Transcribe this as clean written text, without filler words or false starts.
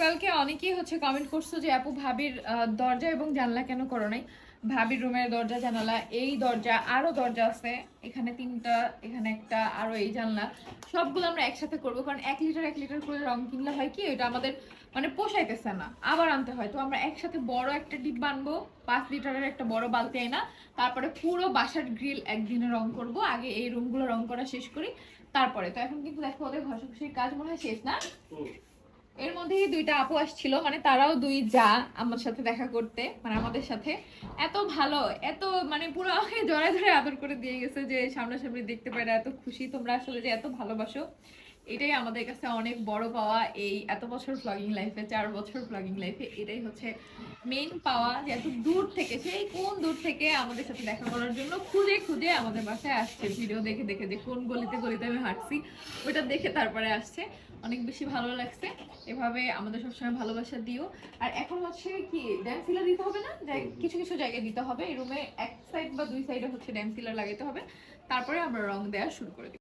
গতকালকে অনেকেই হচ্ছে কমেন্ট করছো যে আপু ভাবির দরজা এবং জানলা কেন করো নাই। ভাবির রুমের দরজা জানালা, এই দরজা আরো দরজা আছে, এখানে 3টা, এখানে একটা, আরো এই জানলা, সবগুলো আমরা একসাথে করবো। কারণ 1 লিটার করে রং কিনলে হয় কি, এটা আমাদের মানে পোষাইতেছে না, আবার আনতে হয়। তো আমরা একসাথে বড় একটা ডিব্বা আনবো, 5 লিটারের একটা বড় বালতি আইনা, তারপরে পুরো বাসার গ্রিল একদিনে রং করব। আগে এই রুমগুলো রং করা শেষ করি, তারপরে। তো এখন কিন্তু দেখো ওদের ঘষাঘষির কাজ মনে হয় শেষ না। এর মধ্যেই 2টা আপু আসছিল, মানে তারাও দুই যা আমার সাথে দেখা করতে, মানে আমাদের সাথে। এত ভালো, এত মানে পুরো আমাকে জড়ায় ধরে আদর করে দিয়ে গেছে যে সামনাসামনি দেখতে পারে, এত খুশি তোমরা আসলে যে এত ভালোবাসো। এটাই আমাদের কাছে অনেক বড় পাওয়া। এই এত বছর ব্লগিং লাইফে, 4 বছর ব্লগিং লাইফে, এটাই হচ্ছে মেইন পাওয়া, যে এত দূর থেকে, সেই কোন দূর থেকে আমাদের সাথে দেখা করার জন্য খুঁজে খুঁজে আমাদের বাসায় আসছে, ভিডিও দেখে দেখে, যে কোন গলিতে গলিতে আমি হাঁটছি ওইটা দেখে তারপরে আসছে। অনেক বেশি ভালো লাগছে। এভাবে আমাদের সবসময় ভালোবাসা দিও। আর এখন হচ্ছে কি, ড্যাম সিলার দিতে হবে না, কিছু কিছু জায়গায় দিতে হবে। এই রুমে এক সাইড বা 2 সাইডে হচ্ছে ড্যাম সিলার লাগাতে হবে, তারপরে আমরা রং দেওয়া শুরু করে দিব।